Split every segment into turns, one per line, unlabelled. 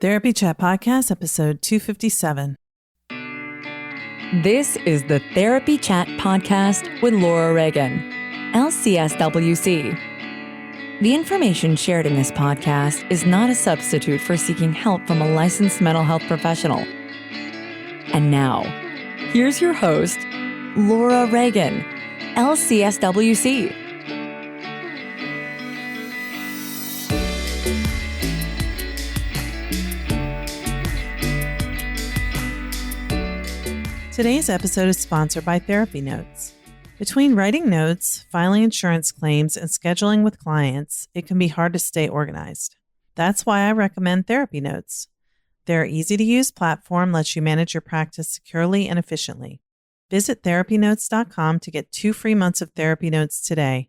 Therapy Chat Podcast, episode 257.
This is the Therapy Chat Podcast with Laura Reagan, LCSWC. The information shared in this podcast is not a substitute for seeking help from a licensed mental health professional. And now, here's your host, Laura Reagan, LCSWC.
Today's episode is sponsored by Therapy Notes. Between writing notes, filing insurance claims, and scheduling with clients, it can be hard to stay organized. That's why I recommend Therapy Notes. Their easy-to-use platform lets you manage your practice securely and efficiently. Visit therapynotes.com to get 2 free months of Therapy Notes today.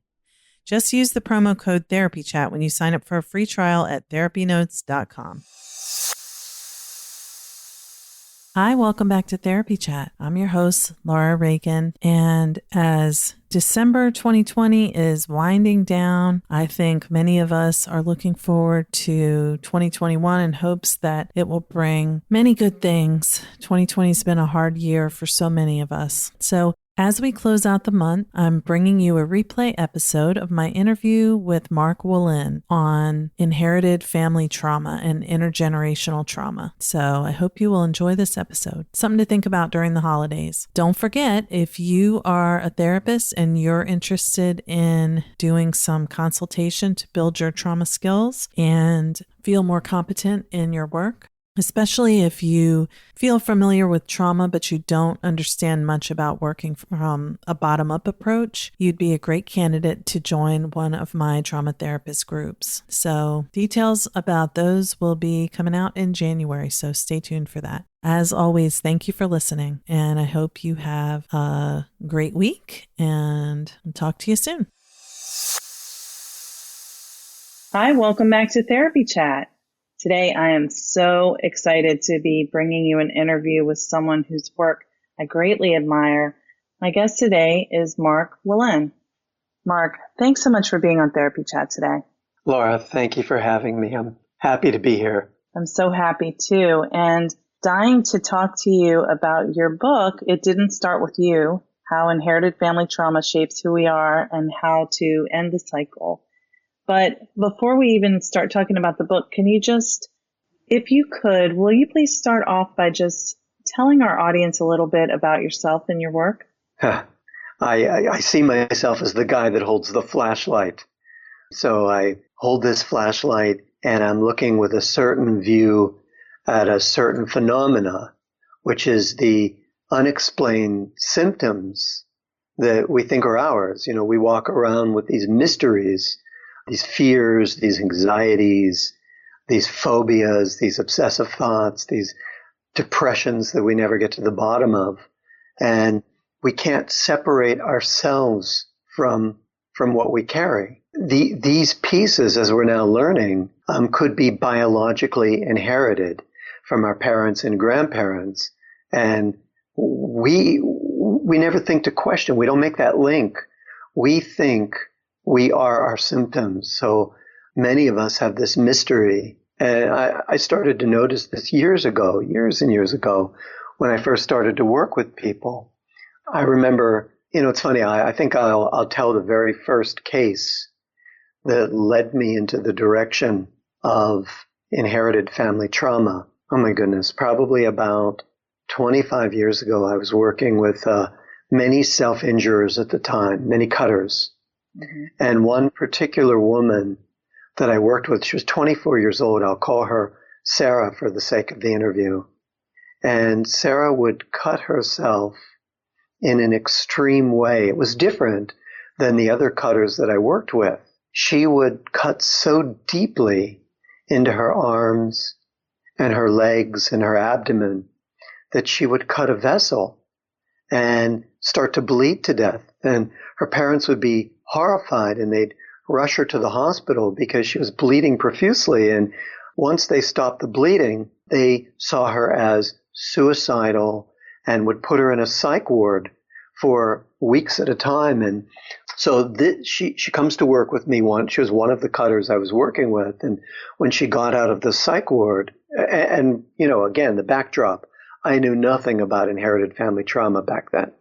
Just use the promo code TherapyChat when you sign up for a free trial at therapynotes.com. Hi, welcome back to Therapy Chat. I'm your host, Laura Reagan, and as December 2020 is winding down, I think many of us are looking forward to 2021 in hopes that it will bring many good things. 2020 has been a hard year for so many of us. So as we close out the month, I'm bringing you a replay episode of my interview with Mark Wolynn on inherited family trauma and intergenerational trauma. So I hope you will enjoy this episode. Something to think about during the holidays. Don't forget, if you are a therapist and you're interested in doing some consultation to build your trauma skills and feel more competent in your work, especially if you feel familiar with trauma, but you don't understand much about working from a bottom-up approach, you'd be a great candidate to join one of my trauma therapist groups. So details about those will be coming out in January, so stay tuned for that. As always, thank you for listening, and I hope you have a great week, and I'll talk to you soon.
Hi, welcome back to Therapy Chat. Today, I am so excited to be bringing you an interview with someone whose work I greatly admire. My guest today is Mark Wolynn. Mark, thanks so much for being on Therapy Chat today.
Laura, thank you for having me. I'm happy to be here.
I'm so happy too, and dying to talk to you about your book, It Didn't Start With You, How Inherited Family Trauma Shapes Who We Are and How to End the Cycle. But before we even start talking about the book, can you just, if you could, will you please start off by just telling our audience a little bit about yourself and your work?
I see myself as the guy that holds the flashlight. So I hold this flashlight and I'm looking with a certain view at a certain phenomena, which is the unexplained symptoms that we think are ours. You know, we walk around with these mysteries, these fears, these anxieties, these phobias, these obsessive thoughts, these depressions that we never get to the bottom of. And we can't separate ourselves from what we carry. These pieces, as we're now learning, could be biologically inherited from our parents and grandparents. And we never think to question. We don't make that link. We think we are our symptoms. So many of us have this mystery. And I started to notice this years and years ago, when I first started to work with people. I remember, it's funny, I think I'll tell the very first case that led me into the direction of inherited family trauma. Oh my goodness, probably about 25 years ago, I was working with many self-injurers at the time, many cutters. Mm-hmm. And one particular woman that I worked with, she was 24 years old. I'll call her Sarah for the sake of the interview. And Sarah would cut herself in an extreme way. It was different than the other cutters that I worked with. She would cut so deeply into her arms and her legs and her abdomen that she would cut a vessel and start to bleed to death. And her parents would be horrified and they'd rush her to the hospital because she was bleeding profusely. And once they stopped the bleeding, they saw her as suicidal and would put her in a psych ward for weeks at a time. And so she comes to work with me once. She was one of the cutters I was working with. And when she got out of the psych ward, And, again, the backdrop, I knew nothing about inherited family trauma back then.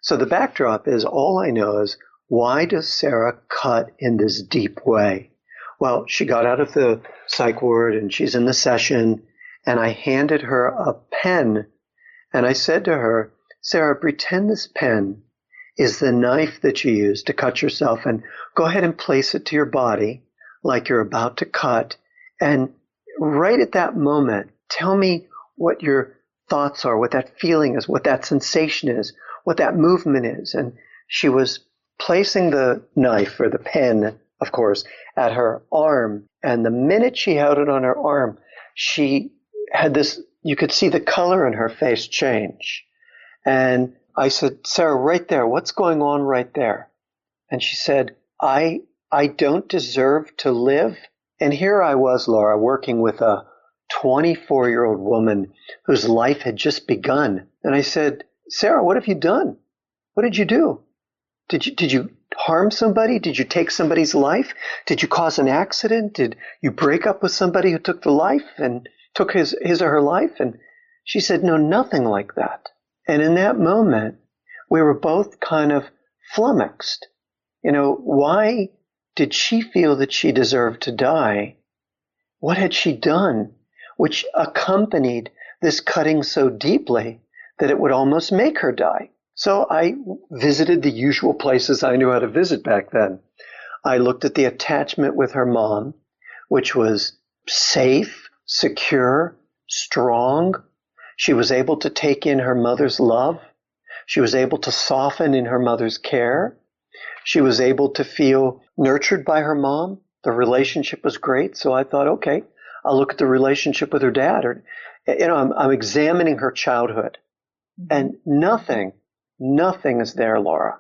So the backdrop is, all I know is, why does Sarah cut in this deep way? Well, she got out of the psych ward and she's in the session, and I handed her a pen and I said to her, Sarah, pretend this pen is the knife that you used to cut yourself, and go ahead and place it to your body like you're about to cut. And right at that moment, tell me what your thoughts are, what that feeling is, what that sensation is, what that movement is. And she was placing the knife, or the pen, of course, at her arm. And the minute she held it on her arm, she had this, you could see the color in her face change. And I said, Sarah, right there, what's going on right there? And she said, I don't deserve to live. And here I was, Laura, working with a 24-year-old woman whose life had just begun. And I said, Sarah, what have you done? What did you do? Did you harm somebody? Did you take somebody's life? Did you cause an accident? Did you break up with somebody who took the life and took his or her life? And she said, no, nothing like that. And in that moment, we were both kind of flummoxed. Why did she feel that she deserved to die? What had she done which accompanied this cutting so deeply that it would almost make her die? So I visited the usual places I knew how to visit back then. I looked at the attachment with her mom, which was safe, secure, strong. She was able to take in her mother's love. She was able to soften in her mother's care. She was able to feel nurtured by her mom. The relationship was great. So I thought, okay, I'll look at the relationship with her dad. I'm examining her childhood. And nothing is there, Laura.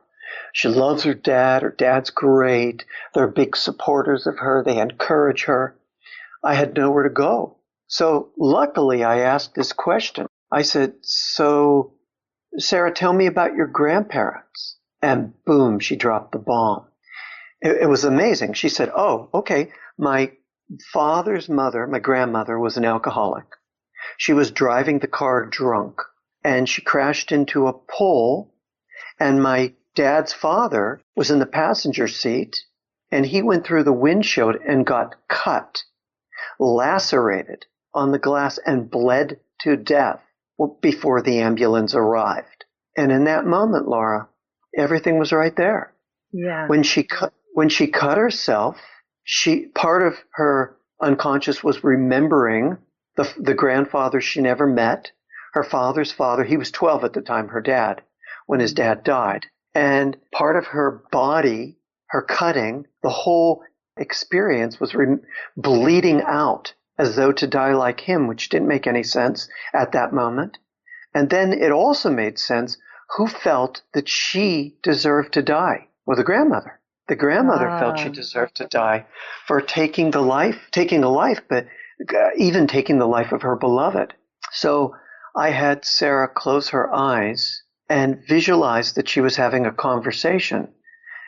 She loves her dad. Her dad's great. They're big supporters of her. They encourage her. I had nowhere to go. So luckily, I asked this question. I said, so, Sarah, tell me about your grandparents. And boom, she dropped the bomb. It was amazing. She said, oh, okay, my father's mother, my grandmother, was an alcoholic. She was driving the car drunk, and she crashed into a pole, and my dad's father was in the passenger seat, and he went through the windshield and got cut, lacerated on the glass, and bled to death before the ambulance arrived. And in that moment, Laura, everything was right there.
Yeah.
When she cut herself, part of her unconscious was remembering the grandfather she never met, her father's father. He was 12 at the time, her dad, when his dad died. And part of her body, her cutting, the whole experience was bleeding out as though to die like him, which didn't make any sense at that moment. And then it also made sense who felt that she deserved to die. Well, the grandmother. The grandmother felt she deserved to die for taking a life, but even taking the life of her beloved. So I had Sarah close her eyes and visualize that she was having a conversation.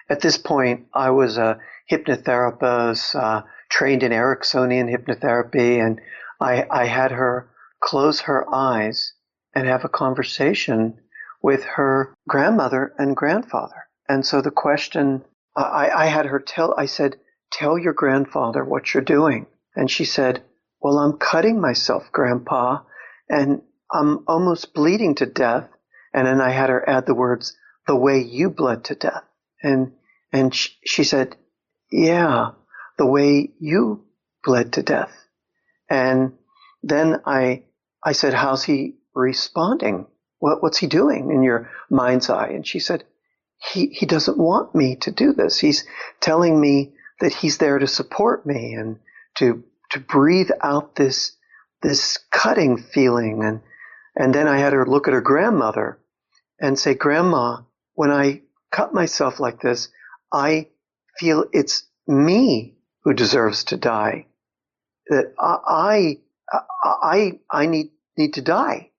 At this point, I was a hypnotherapist, trained in Ericksonian hypnotherapy, and I had her close her eyes and have a conversation with her grandmother and grandfather. And so the question, I had her I said, tell your grandfather what you're doing. And she said, well, I'm cutting myself, Grandpa, and I'm almost bleeding to death. And then I had her add the words, the way you bled to death. And she said, yeah, the way you bled to death. And then I said, how's he responding? What's he doing in your mind's eye? And she said, he doesn't want me to do this. He's telling me that he's there to support me and to breathe out this cutting feeling. And then I had her look at her grandmother and say, Grandma, when I cut myself like this, I feel it's me who deserves to die. That I need to die.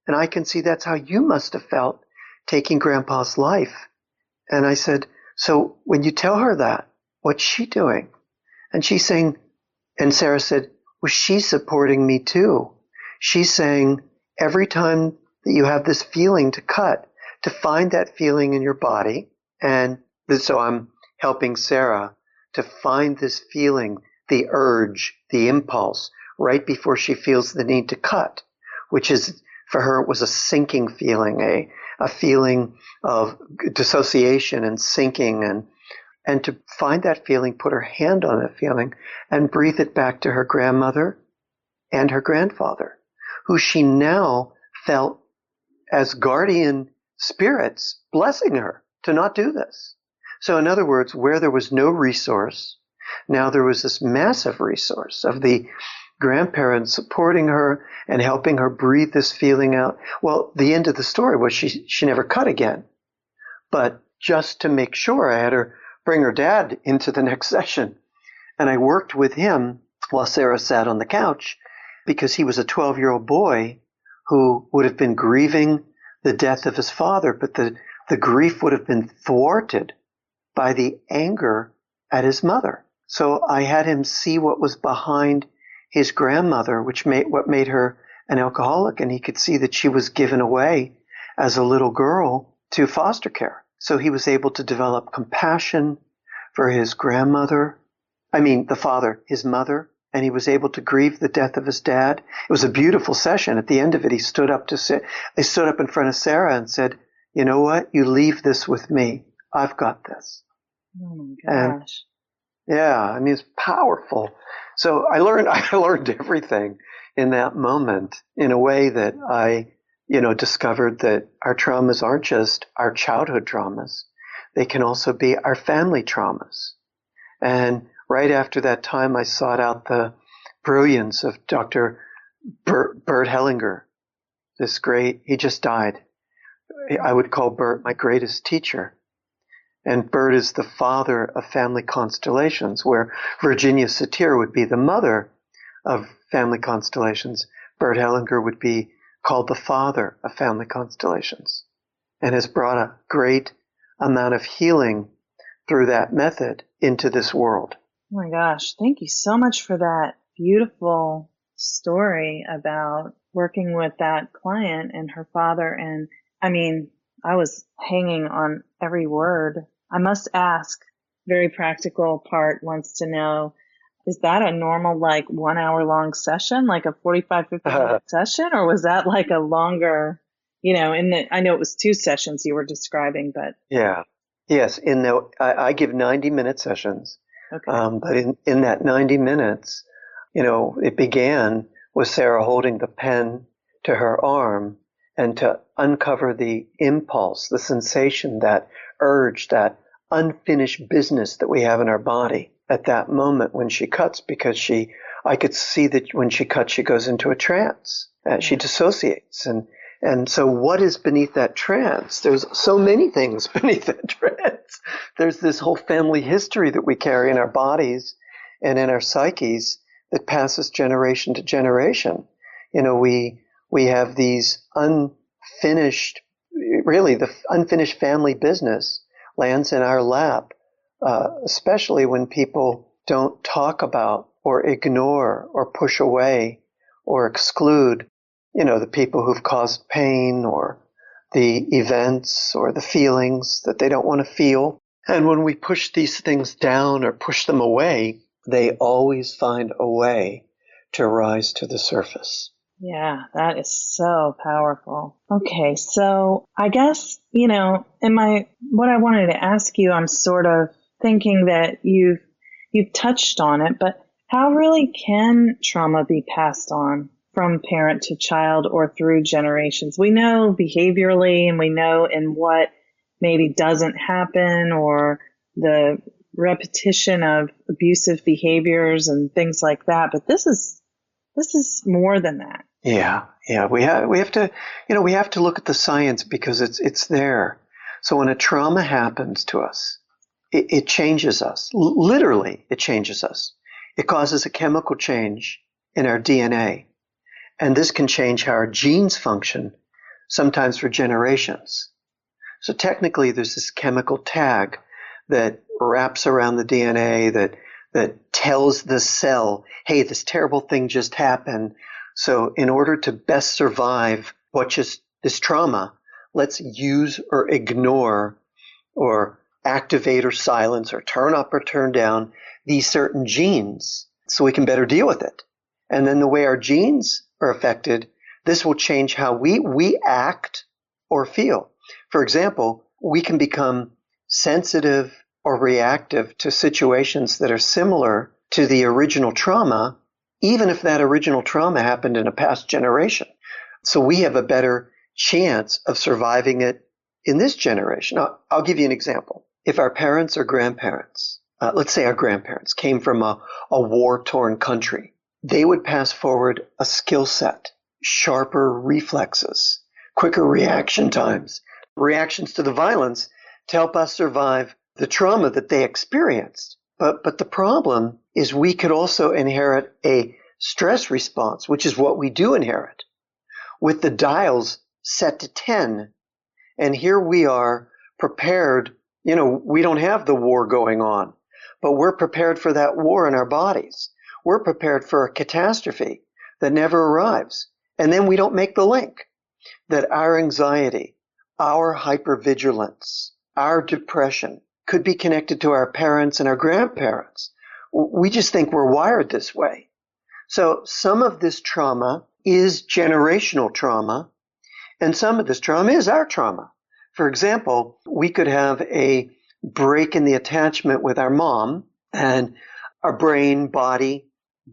And I can see that's how you must have felt taking Grandpa's life. And I said, so when you tell her that, what's she doing? And she's saying, and Sarah said, was she supporting me too. She's saying, every time that you have this feeling to cut, to find that feeling in your body. And so I'm helping Sarah to find this feeling, the urge, the impulse, right before she feels the need to cut, which is, for her, it was a sinking feeling, a feeling of dissociation and sinking, and to find that feeling, put her hand on that feeling and breathe it back to her grandmother and her grandfather, who she now felt as guardian spirits blessing her to not do this. So in other words, where there was no resource, now there was this massive resource of the grandparents supporting her and helping her breathe this feeling out. Well, the end of the story was she never cut again. But just to make sure, I had her bring her dad into the next session. And I worked with him while Sarah sat on the couch, because he was a 12-year-old boy who would have been grieving the death of his father, but the grief would have been thwarted by the anger at his mother. So I had him see what was behind his grandmother, what made her an alcoholic, and he could see that she was given away as a little girl to foster care. So he was able to develop compassion for his the father, his mother, and he was able to grieve the death of his dad. It was a beautiful session. At the end of it, he stood up in front of Sarah and said, "You know what? You leave this with me. I've got this."
Oh my gosh.
And yeah, it's powerful. So I learned everything in that moment, in a way that I, discovered that our traumas aren't just our childhood traumas. They can also be our family traumas. And right after that time, I sought out the brilliance of Dr. Bert Hellinger. He just died. I would call Bert my greatest teacher. And Bert is the father of family constellations, where Virginia Satir would be the mother of family constellations. Bert Hellinger would be called the father of family constellations, and has brought a great amount of healing through that method into this world.
Oh my gosh. Thank you so much for that beautiful story about working with that client and her father. And I was hanging on every word. I must ask, very practical part wants to know, is that a normal 1 hour long session, like a 45, 50 minute session? Or was that like a longer, I know it was 2 sessions you were describing, but.
Yeah. Yes. I give 90-minute sessions.
Okay.
But in that 90 minutes, it began with Sarah holding the pen to her arm and to uncover the impulse, the sensation, that urge, that unfinished business that we have in our body at that moment when she cuts, because I could see that when she cuts, she goes into a trance. She dissociates. And so what is beneath that trance? There's so many things beneath that trance. There's this whole family history that we carry in our bodies and in our psyches that passes generation to generation. We have these unfinished family business lands in our lap, especially when people don't talk about or ignore or push away or exclude, the people who've caused pain, or the events or the feelings that they don't want to feel. And when we push these things down or push them away, they always find a way to rise to the surface.
Yeah, that is so powerful. Okay, so I guess, what I wanted to ask you, I'm sort of thinking that you've touched on it, but how really can trauma be passed on from parent to child or through generations? We know behaviorally, and we know in what maybe doesn't happen, or the repetition of abusive behaviors and things like that. But this is more than that.
Yeah. We have to look at the science, because it's there. So when a trauma happens to us, it changes us. Literally, it changes us. It causes a chemical change in our DNA. And this can change how our genes function, sometimes for generations. So technically, there's this chemical tag that wraps around the DNA that tells the cell, hey, this terrible thing just happened. So in order to best survive this trauma, let's use or ignore or activate or silence or turn up or turn down these certain genes so we can better deal with it. And then the way our genes are affected, this will change how we act or feel. For example, we can become sensitive or reactive to situations that are similar to the original trauma, even if that original trauma happened in a past generation. So we have a better chance of surviving it in this generation. I'll give you an example. If our parents or grandparents, let's say our grandparents came from a war-torn country, they would pass forward a skill set, sharper reflexes, quicker reaction times, reactions to the violence to help us survive the trauma that they experienced. But the problem is we could also inherit a stress response, which is what we do inherit, with the dials set to 10. And here we are prepared. We don't have the war going on, but we're prepared for that war in our bodies. We're prepared for a catastrophe that never arrives. And then we don't make the link that our anxiety, our hypervigilance, our depression could be connected to our parents and our grandparents. We just think we're wired this way. So some of this trauma is generational trauma, and some of this trauma is our trauma. For example, we could have a break in the attachment with our mom, and our brain, body,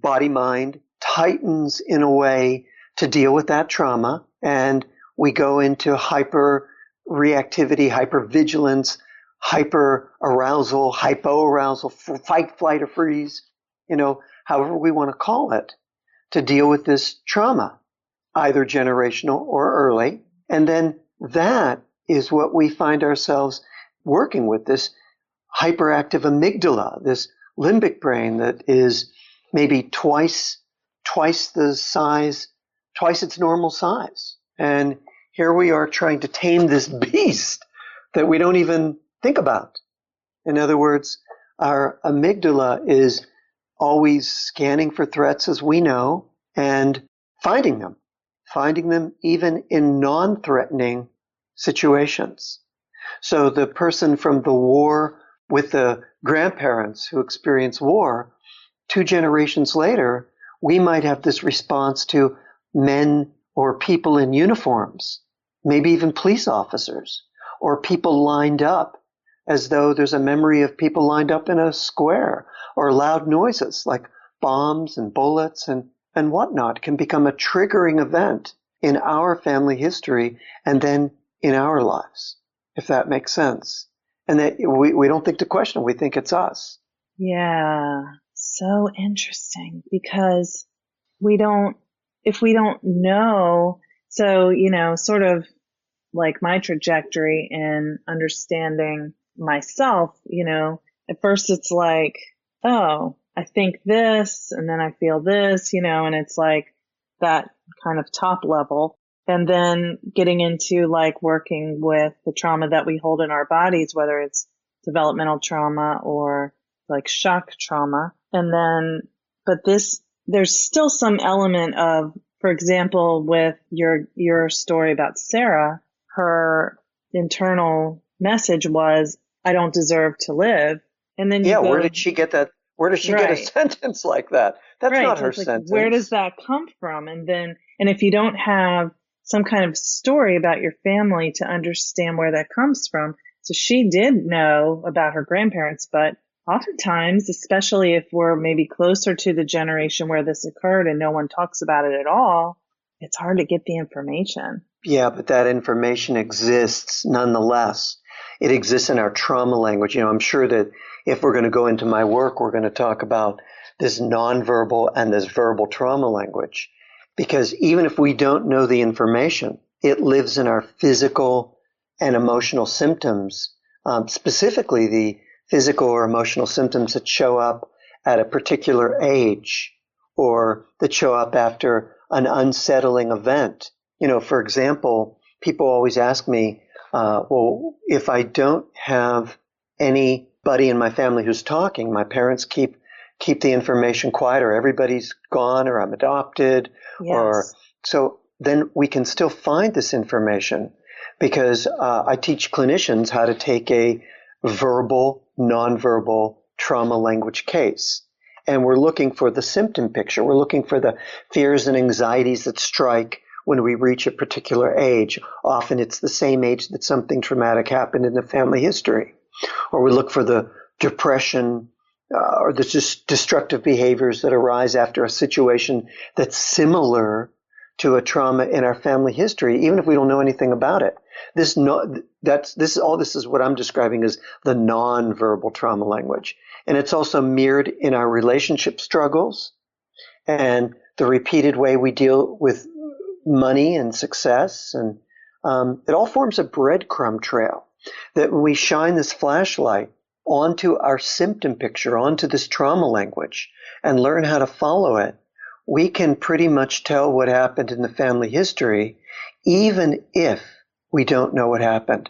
mind tightens in a way to deal with that trauma, and we go into hyper reactivity, hypervigilance, hyper-arousal, hypo-arousal, fight, flight, or freeze, however we want to call it, to deal with this trauma, either generational or early. And then that is what we find ourselves working with, this hyperactive amygdala, this limbic brain that is maybe twice the size, twice its normal size. And here we are trying to tame this beast that we don't even think about. In other words, our amygdala is always scanning for threats, as we know, and finding them even in non-threatening situations. So the person from the war with the grandparents who experience war, 2 generations later, we might have this response to men or people in uniforms, maybe even police officers, or people lined up, as though there's a memory of people lined up in a square, or loud noises like bombs and bullets and whatnot can become a triggering event in our family history and then in our lives, if that makes sense. And that we don't think to question, we think it's us.
Yeah, so interesting, because if we don't know, so, sort of like my trajectory in understanding myself, at first it's like, oh, I think this, and then I feel this, and it's like that kind of top level. And then getting into like working with the trauma that we hold in our bodies, whether it's developmental trauma or like shock trauma. And then, but there's still some element of, for example, with your story about Sarah, her internal message was, I don't deserve to live. And then
where did she get that? Where does she get a sentence like that? That's not her sentence.
Where does that come from? And if you don't have some kind of story about your family to understand where that comes from. So she did know about her grandparents, but oftentimes, especially if we're maybe closer to the generation where this occurred and no one talks about it at all, it's hard to get the information.
Yeah, but that information exists nonetheless. It exists in our trauma language. I'm sure that if we're going to go into my work, we're going to talk about this nonverbal and this verbal trauma language. Because even if we don't know the information, it lives in our physical and emotional symptoms, specifically the physical or emotional symptoms that show up at a particular age or that show up after an unsettling event. For example, people always ask me, well, if I don't have anybody in my family who's talking, my parents keep keep the information quiet, or everybody's gone, or I'm adopted, or so then we can still find this information because I teach clinicians how to take a verbal, nonverbal trauma language case. And we're looking for the symptom picture. We're looking for the fears and anxieties that strike when we reach a particular age. Often it's the same age that something traumatic happened in the family history. Or we look for the depression or the destructive behaviors that arise after a situation that's similar to a trauma in our family history, even if we don't know anything about it. This is what I'm describing as the nonverbal trauma language. And it's also mirrored in our relationship struggles and the repeated way we deal with money and success. And it all forms a breadcrumb trail that when we shine this flashlight onto our symptom picture, onto this trauma language, and learn how to follow it, we can pretty much tell what happened in the family history, even if we don't know what happened.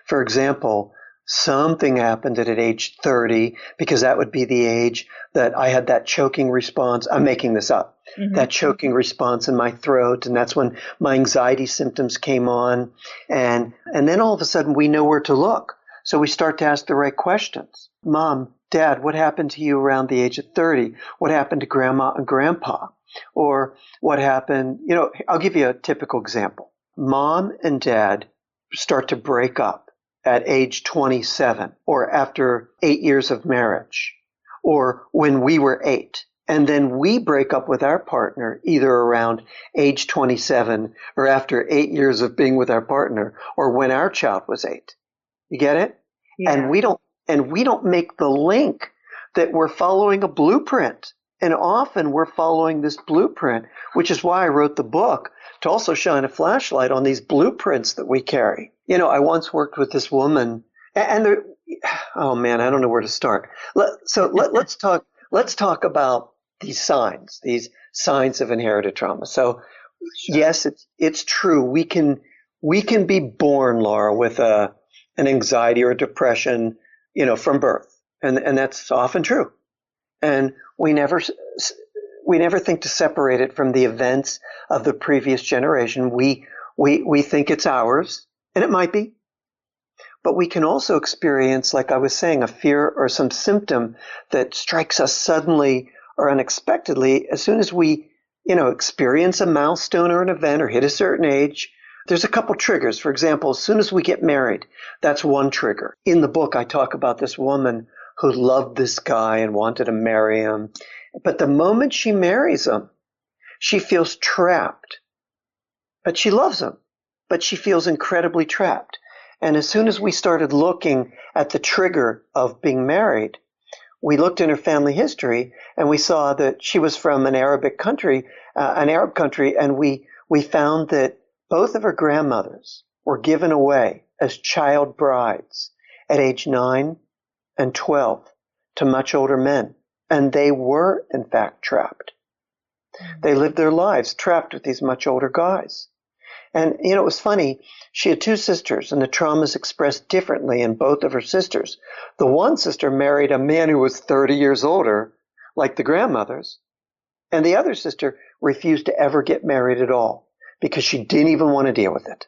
For example, something happened at age 30, because that would be the age that I had that choking response. I'm making this up. Mm-hmm. That choking response in my throat, and that's when my anxiety symptoms came on. And then all of a sudden we know where to look. So we start to ask the right questions. Mom, Dad, what happened to you around the age of 30? What happened to Grandma and Grandpa? Or what happened, I'll give you a typical example. Mom and Dad start to break up at age 27 or after 8 years of marriage or when we were 8. And then we break up with our partner either around age 27 or after 8 years of being with our partner or when our child was 8. You get it? Yeah. And we don't make the link that we're following a blueprint. And often we're following this blueprint, which is why I wrote the book, to also shine a flashlight on these blueprints that we carry. I once worked with this woman, and oh man, I don't know where to start. Let's talk about these signs of inherited trauma. So sure. Yes, it's true. We can be born, Laura, with an anxiety or depression, from birth. And that's often true. And we never think to separate it from the events of the previous generation. We think it's ours, and it might be. But we can also experience, like I was saying, a fear or some symptom that strikes us suddenly or unexpectedly as soon as we, experience a milestone or an event or hit a certain age. There's a couple triggers. For example, as soon as we get married, that's one trigger. In the book, I talk about this woman who loved this guy and wanted to marry him. But the moment she marries him, she feels trapped. But she loves him, but she feels incredibly trapped. And as soon as we started looking at the trigger of being married, we looked in her family history and we saw that she was from an Arab country, and we found that both of her grandmothers were given away as child brides at age 9 and 12 to much older men. And they were, in fact, trapped. They lived their lives trapped with these much older guys. And, it was funny. She had 2 sisters, and the traumas expressed differently in both of her sisters. The one sister married a man who was 30 years older, like the grandmothers. And the other sister refused to ever get married at all because she didn't even want to deal with it.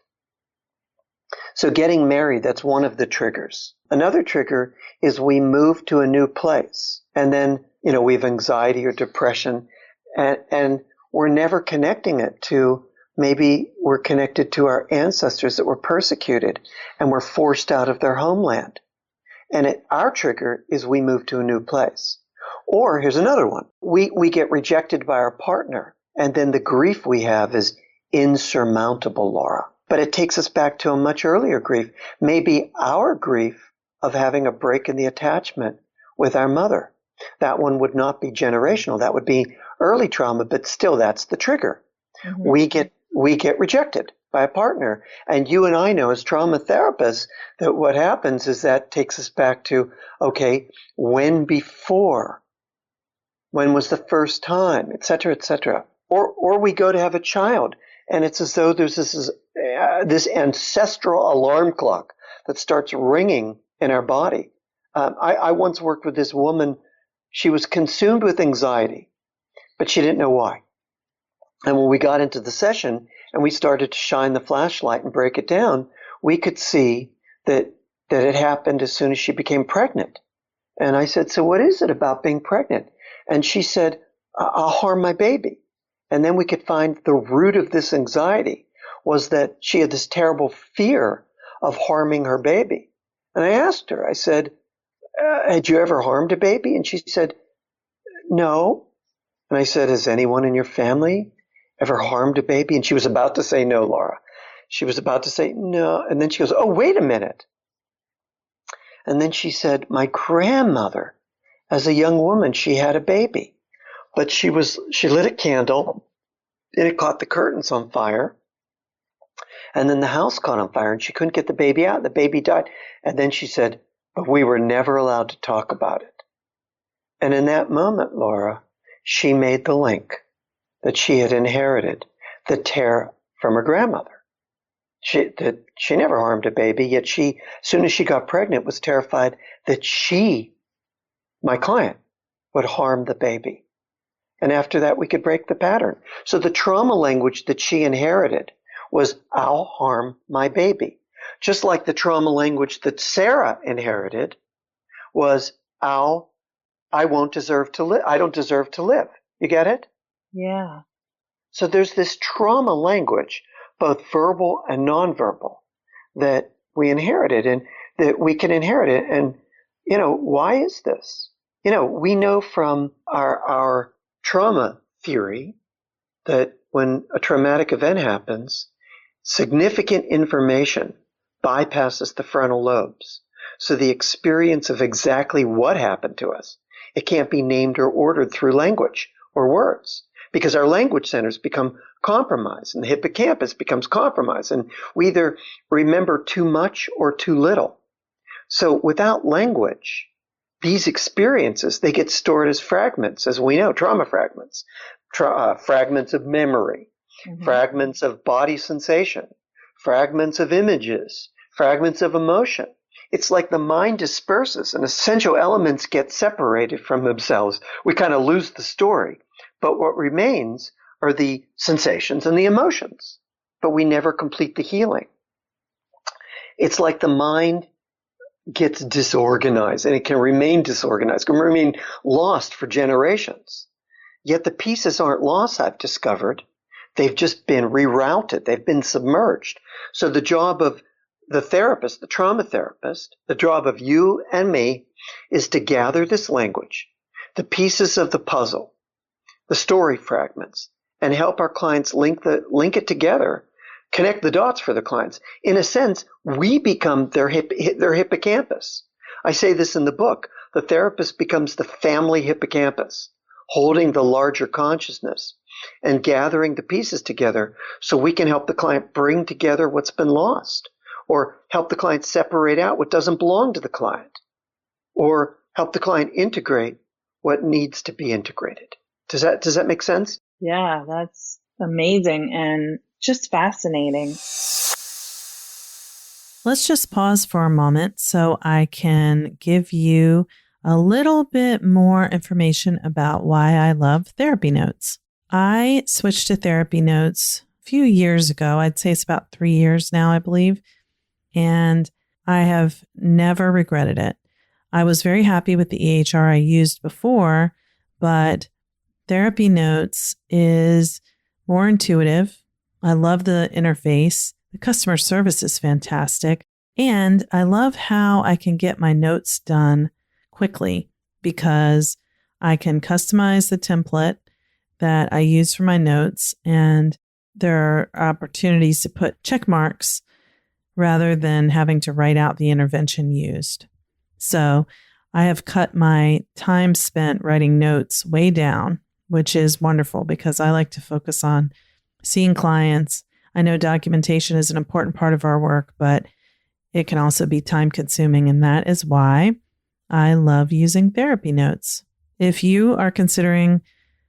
So getting married, that's one of the triggers. Another trigger is we move to a new place. And then, we have anxiety or depression, and we're never connecting it to maybe we're connected to our ancestors that were persecuted and were forced out of their homeland. And our trigger is we move to a new place. Or here's another one. We get rejected by our partner, and then the grief we have is insurmountable, Laura. But it takes us back to a much earlier grief, maybe our grief of having a break in the attachment with our mother. That one would not be generational. That would be early trauma, but still that's the trigger. Mm-hmm. We get rejected by a partner. And you and I know as trauma therapists that what happens is that takes us back to, okay, when before? When was the first time? Et cetera, et cetera. Or we go to have a child, and it's as though there's this ancestral alarm clock that starts ringing in our body. I once worked with this woman. She was consumed with anxiety, but she didn't know why. And when we got into the session and we started to shine the flashlight and break it down, we could see that it happened as soon as she became pregnant. And I said, so what is it about being pregnant? And she said, I'll harm my baby. And then we could find the root of this anxiety was that she had this terrible fear of harming her baby. And I asked her, I said, had you ever harmed a baby? And she said, no. And I said, has anyone in your family ever harmed a baby? And she was about to say no, Laura. She was about to say no. And then she goes, oh, wait a minute. And then she said, my grandmother, as a young woman, she had a baby. But she lit a candle and it caught the curtains on fire. And then the house caught on fire and she couldn't get the baby out. The baby died. And then she said, but we were never allowed to talk about it. And in that moment, Laura, she made the link that she had inherited the terror from her grandmother. She never harmed a baby, yet she, as soon as she got pregnant, was terrified that she, my client, would harm the baby. And after that, we could break the pattern. So the trauma language that she inherited was, I'll harm my baby. Just like the trauma language that Sarah inherited was, I won't deserve to live. I don't deserve to live. You get it?
Yeah.
So there's this trauma language, both verbal and nonverbal, that we inherited and that we can inherit it. And, why is this? We know from our trauma theory that when a traumatic event happens, significant information bypasses the frontal lobes. So the experience of exactly what happened to us, it can't be named or ordered through language or words because our language centers become compromised and the hippocampus becomes compromised and we either remember too much or too little. So without language, these experiences, they get stored as fragments, as we know, trauma fragments, fragments of memory, fragments of body sensation, fragments of images, fragments of emotion. It's like the mind disperses and essential elements get separated from themselves. We kind of lose the story. But what remains are the sensations and the emotions. But we never complete the healing. It's like the mind gets disorganized and it can remain disorganized, can remain lost for generations. Yet the pieces aren't lost, I've discovered. They've just been rerouted. They've been submerged. So the job of the therapist, the trauma therapist, the job of you and me is to gather this language, the pieces of the puzzle, the story fragments, and help our clients link it together, connect the dots for the clients. In a sense, we become their hippocampus. I say this in the book. The therapist becomes the family hippocampus, holding the larger consciousness and gathering the pieces together so we can help the client bring together what's been lost, or help the client separate out what doesn't belong to the client, or help the client integrate what needs to be integrated. Does that make sense?
Yeah, that's amazing and just fascinating.
Let's just pause for a moment so I can give you a little bit more information about why I love therapy notes. I switched to therapy notes a few years ago. I'd say it's about 3 years now, I believe. And I have never regretted it. I was very happy with the EHR I used before, but therapy notes is more intuitive. I love the interface. The customer service is fantastic. And I love how I can get my notes done quickly because I can customize the template that I use for my notes. And there are opportunities to put check marks rather than having to write out the intervention used. So I have cut my time spent writing notes way down, which is wonderful because I like to focus on seeing clients. I know documentation is an important part of our work, but it can also be time consuming. And that is why I love using therapy notes. If you are considering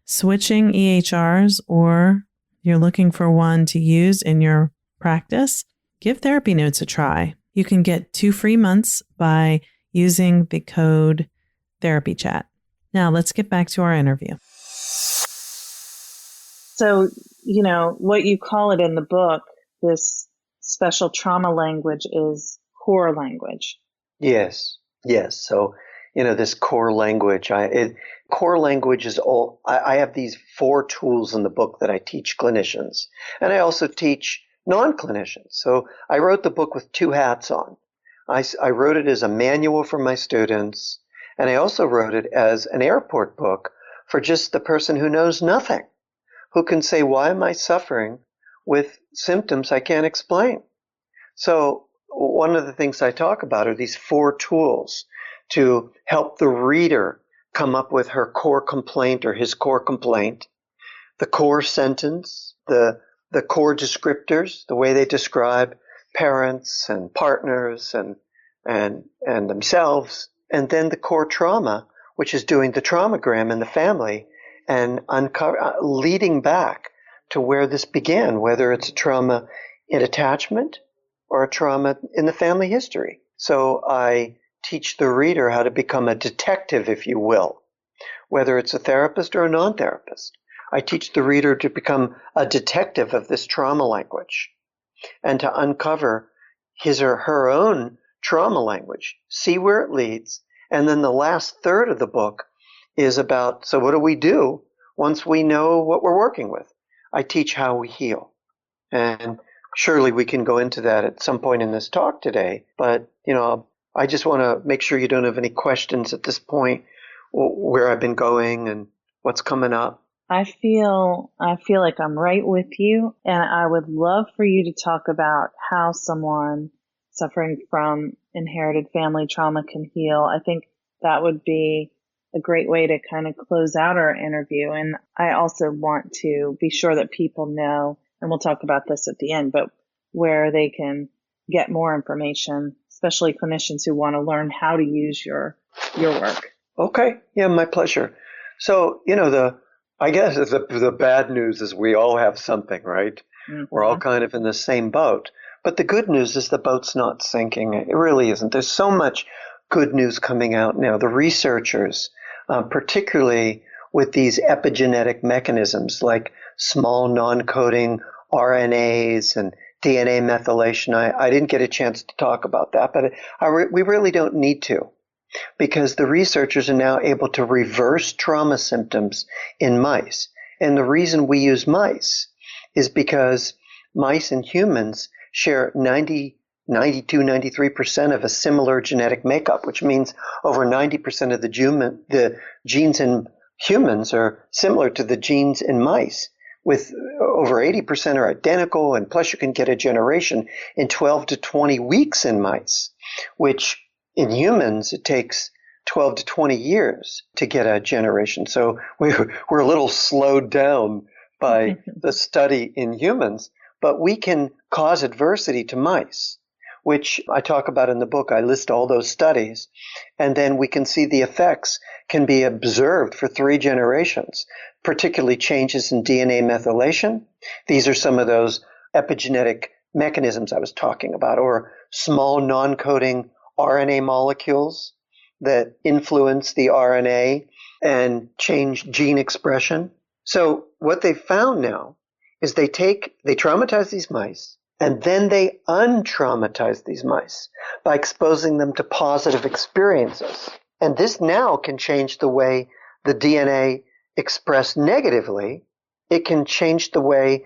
switching EHRs or you're looking for one to use in your practice, give therapy notes a try. You can get 2 free months by using the code therapychat. Now let's get back to our interview.
So, what you call it in the book, this special trauma language is core language.
Yes. So, this core language, core language is all, I have these 4 tools in the book that I teach clinicians, and I also teach non-clinicians. So I wrote the book with 2 hats on. I wrote it as a manual for my students, and I also wrote it as an airport book for just the person who knows nothing, who can say, why am I suffering with symptoms I can't explain? So one of the things I talk about are these 4 tools to help the reader come up with her core complaint or his core complaint, the core sentence, the core descriptors, the way they describe parents and partners and themselves, and then the core trauma, which is doing the traumagram in the family and leading back to where this began, whether it's a trauma in attachment or a trauma in the family history. So I teach the reader how to become a detective, if you will, whether it's a therapist or a non-therapist. I teach the reader to become a detective of this trauma language and to uncover his or her own trauma language, see where it leads. And then the last third of the book is about, so what do we do once we know what we're working with? I teach how we heal. And surely we can go into that at some point in this talk today. But, I just want to make sure you don't have any questions at this point, where I've been going and what's coming up.
I feel like I'm right with you, and I would love for you to talk about how someone suffering from inherited family trauma can heal. I think that would be a great way to kind of close out our interview. And I also want to be sure that people know, and we'll talk about this at the end, but where they can get more information, especially clinicians who want to learn how to use your work.
Okay. Yeah, my pleasure. So, I guess the bad news is we all have something, right? Mm-hmm. We're all kind of in the same boat. But the good news is the boat's not sinking. It really isn't. There's so much good news coming out now. The researchers, particularly with these epigenetic mechanisms like small non-coding RNAs and DNA methylation. I didn't get a chance to talk about that, but we really don't need to, because the researchers are now able to reverse trauma symptoms in mice. And the reason we use mice is because mice and humans share 92, 93% of a similar genetic makeup, which means over 90% of the genes in humans are similar to the genes in mice, with over 80% are identical, and plus you can get a generation in 12 to 20 weeks in mice, which in humans it takes 12 to 20 years to get a generation. So we're a little slowed down by the study in humans, but we can cause adversity to mice, which I talk about in the book. I list all those studies, and then we can see the effects can be observed for 3 generations, particularly changes in DNA methylation. These are some of those epigenetic mechanisms I was talking about, or small non-coding RNA molecules that influence the RNA and change gene expression. So what they've found now is they traumatize these mice, and then they untraumatize these mice by exposing them to positive experiences. And this now can change the way the DNA expressed negatively. It can change the way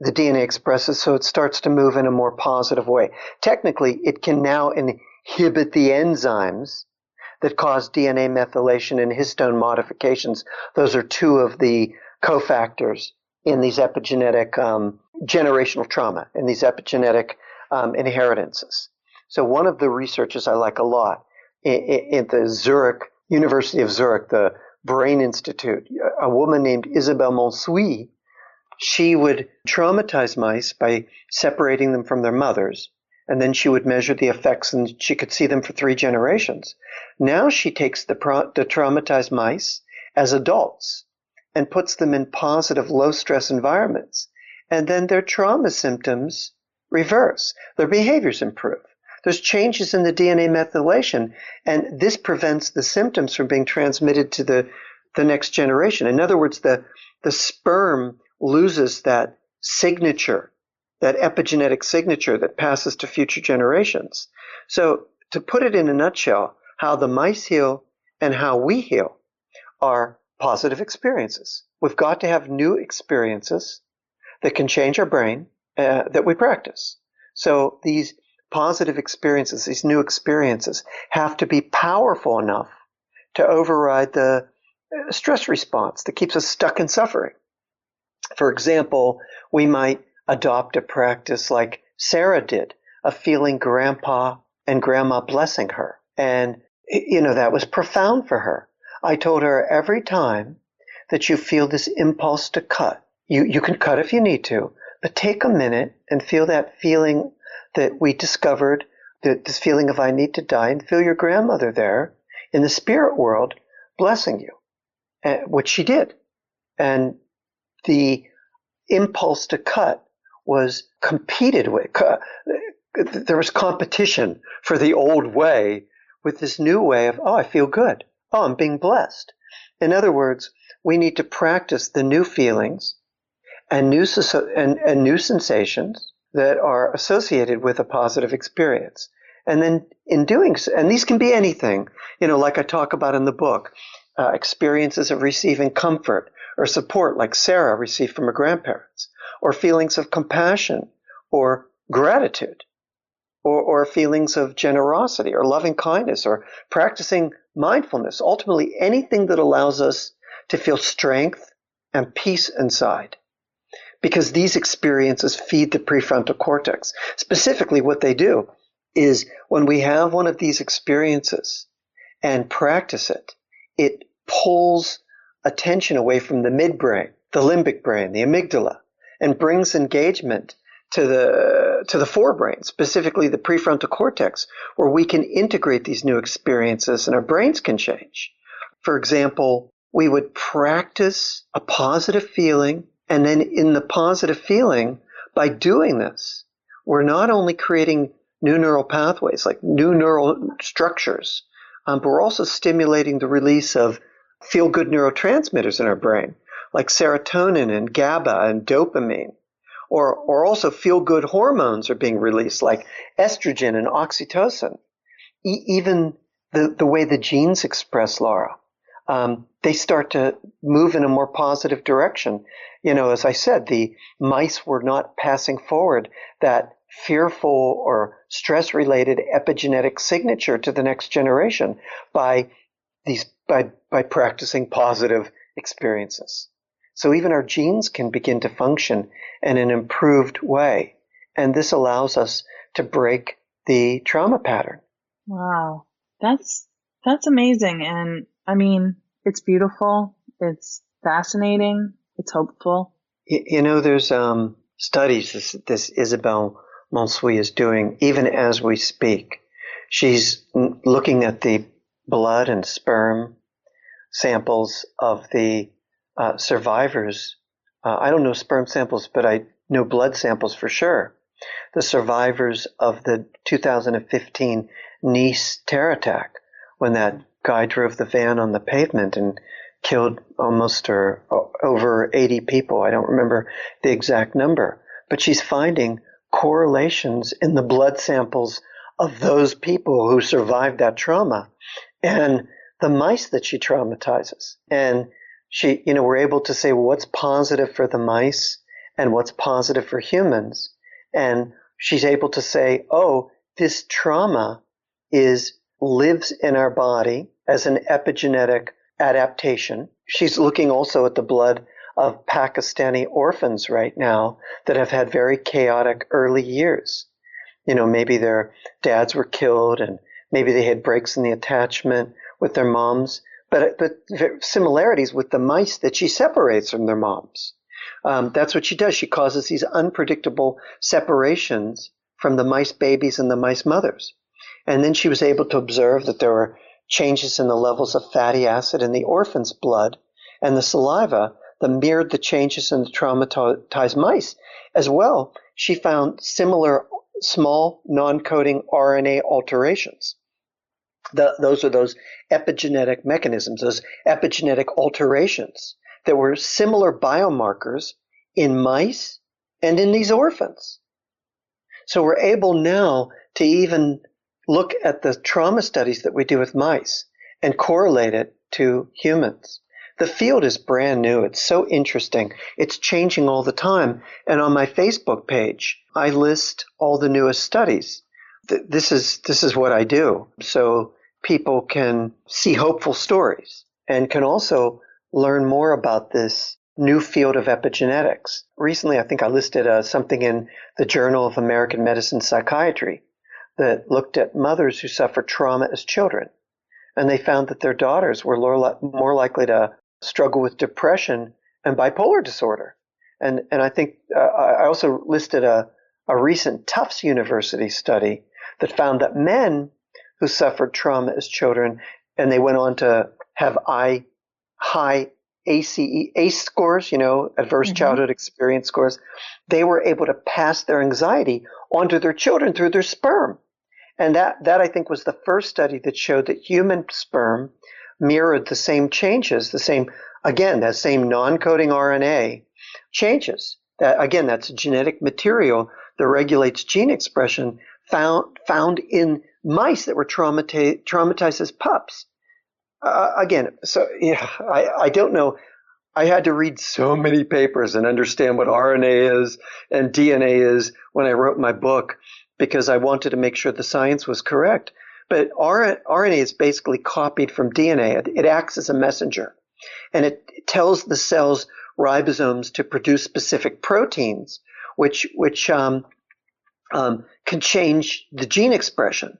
the DNA expresses so it starts to move in a more positive way. Technically, it can now inhibit the enzymes that cause DNA methylation and histone modifications. Those are 2 of the cofactors in these epigenetic generational trauma, in these epigenetic inheritances. So one of the researchers I like a lot at the University of Zurich, the Brain Institute, a woman named Isabelle Monsuy, she would traumatize mice by separating them from their mothers, and then she would measure the effects, and she could see them for 3 generations. Now she takes the traumatized mice as adults and puts them in positive, low-stress environments, and then their trauma symptoms reverse. Their behaviors improve. There's changes in the DNA methylation, and this prevents the symptoms from being transmitted to the next generation. In other words, the sperm loses that signature, that epigenetic signature that passes to future generations. So to put it in a nutshell, how the mice heal and how we heal are positive experiences. We've got to have new experiences that can change our brain that we practice. So these positive experiences, these new experiences, have to be powerful enough to override the stress response that keeps us stuck in suffering. For example, we might adopt a practice like Sarah did, of feeling grandpa and grandma blessing her. And, that was profound for her. I told her, every time that you feel this impulse to cut, you can cut if you need to, but take a minute and feel that feeling that we discovered, this feeling of I need to die, and feel your grandmother there in the spirit world blessing you, which she did. And the impulse to cut was competed with. There was competition for the old way with this new way of, I feel good. I'm being blessed. In other words, we need to practice the new feelings and new sensations that are associated with a positive experience. And then in doing so, and these can be anything, like I talk about in the book, experiences of receiving comfort or support like Sarah received from her grandparents, or feelings of compassion or gratitude, or feelings of generosity or loving kindness, or practicing mindfulness. Ultimately, anything that allows us to feel strength and peace inside. Because these experiences feed the prefrontal cortex. Specifically, what they do is when we have one of these experiences and practice it, it pulls attention away from the midbrain, the limbic brain, the amygdala, and brings engagement to the forebrain, specifically the prefrontal cortex, where we can integrate these new experiences and our brains can change. For example, we would practice a positive feeling, and then in the positive feeling, by doing this, we're not only creating new neural pathways, like new neural structures, but we're also stimulating the release of feel-good neurotransmitters in our brain, like serotonin and GABA and dopamine. Or also feel-good hormones are being released, like estrogen and oxytocin. Even the way the genes express, Laura, they start to move in a more positive direction. As I said, the mice were not passing forward that fearful or stress-related epigenetic signature to the next generation by practicing positive experiences. So even our genes can begin to function in an improved way. And this allows us to break the trauma pattern.
Wow. That's amazing. And I mean, it's beautiful. It's fascinating. It's hopeful.
There's studies this Isabelle Monsuy is doing even as we speak. She's looking at the blood and sperm samples of the survivors. I don't know sperm samples, but I know blood samples for sure. The survivors of the 2015 Nice terror attack, when that guy drove the van on the pavement and killed almost or over 80 people. I don't remember the exact number, but she's finding correlations in the blood samples of those people who survived that trauma and the mice that she traumatizes. And we're able to say, well, what's positive for the mice and what's positive for humans? And she's able to say, this trauma lives in our body as an epigenetic adaptation. She's looking also at the blood of Pakistani orphans right now that have had very chaotic early years. Maybe their dads were killed and maybe they had breaks in the attachment with their moms. But similarities with the mice that she separates from their moms. That's what she does. She causes these unpredictable separations from the mice babies and the mice mothers. And then she was able to observe that there were changes in the levels of fatty acid in the orphan's blood and the saliva that mirrored the changes in the traumatized mice. As well, she found similar small non-coding RNA alterations. Those are those epigenetic mechanisms, those epigenetic alterations that were similar biomarkers in mice and in these orphans. So we're able now to even look at the trauma studies that we do with mice and correlate it to humans. The field is brand new. It's so interesting. It's changing all the time. And on my Facebook page, I list all the newest studies. This is what I do. So people can see hopeful stories and can also learn more about this new field of epigenetics. Recently, I think I listed something in the Journal of American Medicine Psychiatry that looked at mothers who suffered trauma as children. And they found that their daughters were more likely to struggle with depression and bipolar disorder. And I think I also listed a recent Tufts University study that found that men who suffered trauma as children and they went on to have high ACE scores, adverse childhood experience scores, they were able to pass their anxiety onto their children through their sperm. And that I think was the first study that showed that human sperm mirrored the same changes, that same non-coding RNA changes. That's genetic material that regulates gene expression found in mice that were traumatized as pups. I don't know. I had to read so many papers and understand what RNA is and DNA is when I wrote my book, because I wanted to make sure the science was correct. But RNA is basically copied from DNA. It acts as a messenger, and it tells the cell's ribosomes to produce specific proteins, which can change the gene expression.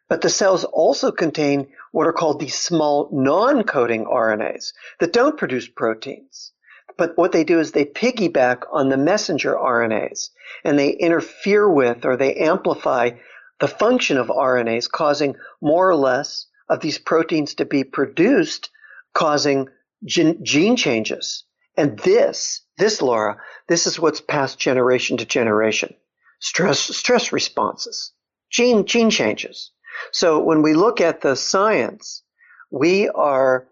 But the cells also contain what are called these small non-coding RNAs that don't produce proteins. But what they do is they piggyback on the messenger RNAs, and they interfere with or they amplify the function of RNAs, causing more or less of these proteins to be produced, causing gene changes. And this, Laura, this is what's passed generation to generation. Stress responses, gene changes. So when we look at the science, we are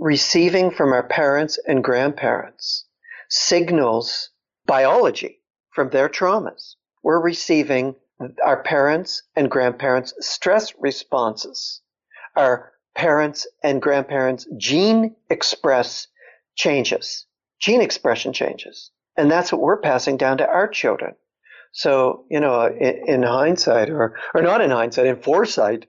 receiving from our parents and grandparents signals, biology from their traumas. We're receiving our parents and grandparents' stress responses, our parents and grandparents' gene expression changes. And that's what we're passing down to our children. So, in hindsight, or not in hindsight, in foresight,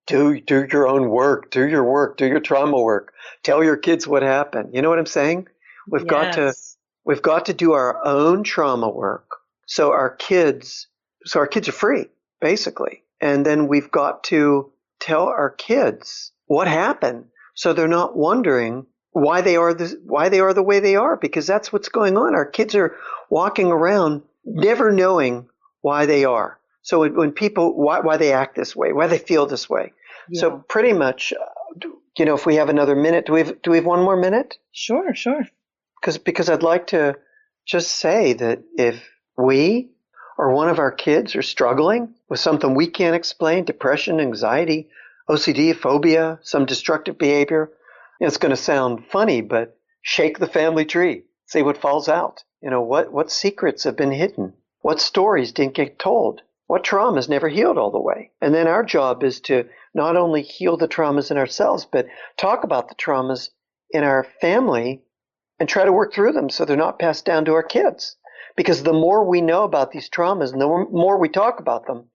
do your own work, do your trauma work, tell your kids what happened. You know what I'm saying? We've got to do our own trauma work. So our kids are free, basically. And then we've got to tell our kids what happened, so they're not wondering why they are the way they are, because that's what's going on. Our kids are walking around never knowing why they are. So when people, why they act this way, why they feel this way. Yeah. So pretty much, if we have another minute, do we have one more minute?
Sure.
Because I'd like to just say that if we or one of our kids are struggling with something we can't explain, depression, anxiety, OCD, phobia, some destructive behavior, it's going to sound funny, but shake the family tree, see what falls out. What secrets have been hidden? What stories didn't get told? What traumas never healed all the way? And then our job is to not only heal the traumas in ourselves, but talk about the traumas in our family and try to work through them so they're not passed down to our kids. Because the more we know about these traumas and the more we talk about them,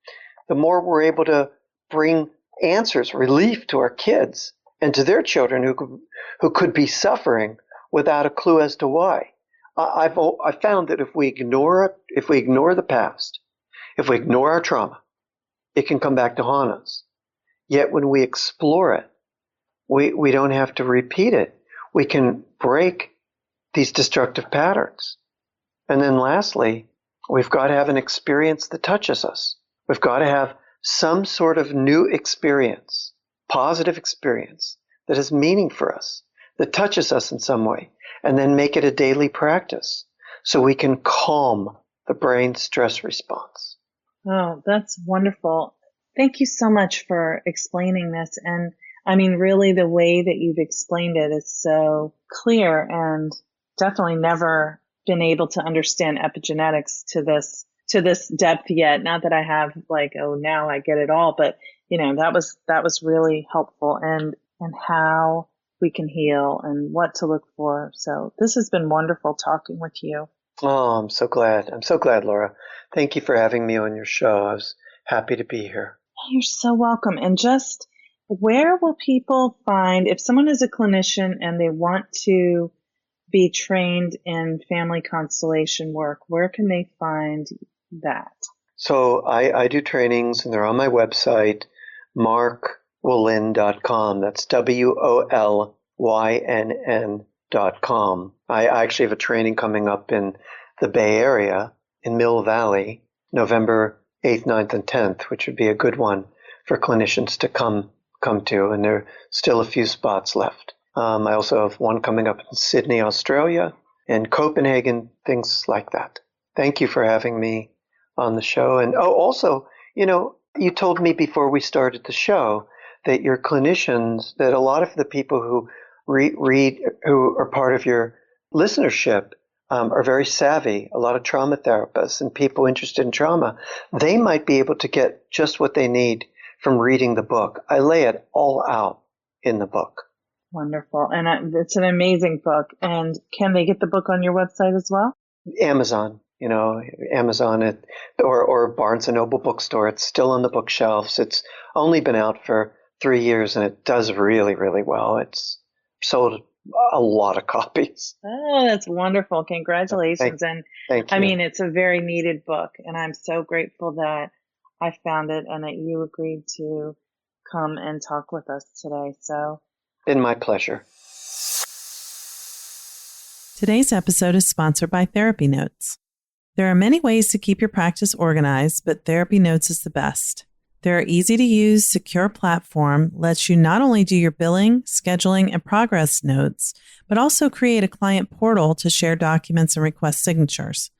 the more we're able to bring answers, relief to our kids and to their children who could be suffering without a clue as to why. I found that if we ignore the past, if we ignore our trauma, it can come back to haunt us. Yet when we explore it, we don't have to repeat it. We can break these destructive patterns. And then lastly, we've got to have an experience that touches us. We've got to have some sort of new experience, positive experience that has meaning for us, that touches us in some way, and then make it a daily practice so we can calm the brain stress response.
Oh, that's wonderful. Thank you so much for explaining this. And I mean, really the way that you've explained it is so clear, and definitely never been able to understand epigenetics to this depth yet. Not that I have like, oh, now I get it all, but that was really helpful, and how we can heal and what to look for. So this has been wonderful talking with you.
Oh, I'm so glad. I'm so glad, Laura. Thank you for having me on your show. I was happy to be here.
You're so welcome. And just where will people find, if someone is a clinician and they want to be trained in family constellation work, where can they find that?
So I do trainings, and they're on my website, markwolynn.com. That's WOLYNN.com. I actually have a training coming up in the Bay Area, in Mill Valley, November 8th, 9th, and 10th, which would be a good one for clinicians to come to, and there are still a few spots left. I also have one coming up in Sydney, Australia, and Copenhagen, things like that. Thank you for having me on the show. And also, you told me before we started the show that your clinicians, that a lot of the people who read, who are part of your listenership, are very savvy. A lot of trauma therapists and people interested in trauma, they might be able to get just what they need from reading the book. I lay it all out in the book.
Wonderful. And it's an amazing book. And can they get the book on your website as well?
Amazon, Amazon or Barnes & Noble bookstore. It's still on the bookshelves. It's only been out for 3 years, and it does really, really well. It's sold a lot of copies.
Oh, that's wonderful. Congratulations.
Thank you.
I mean, it's a very needed book, and I'm so grateful that I found it and that you agreed to come and talk with us today. So,
been my pleasure.
Today's episode is sponsored by Therapy Notes. There are many ways to keep your practice organized, but Therapy Notes is the best. Their easy-to-use, secure platform lets you not only do your billing, scheduling, and progress notes, but also create a client portal to share documents and request signatures.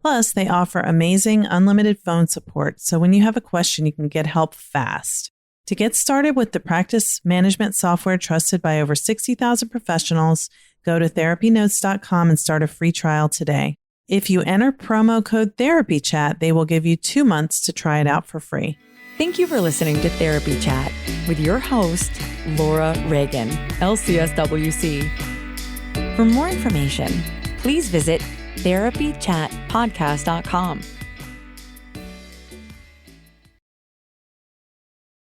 Plus, they offer amazing unlimited phone support, so when you have a question, you can get help fast. To get started with the practice management software trusted by over 60,000 professionals, go to therapynotes.com and start a free trial today. If you enter promo code TherapyChat, they will give you 2 months to try it out for free.
Thank you for listening to Therapy Chat with your host, Laura Reagan, LCSWC. For more information, please visit therapychatpodcast.com.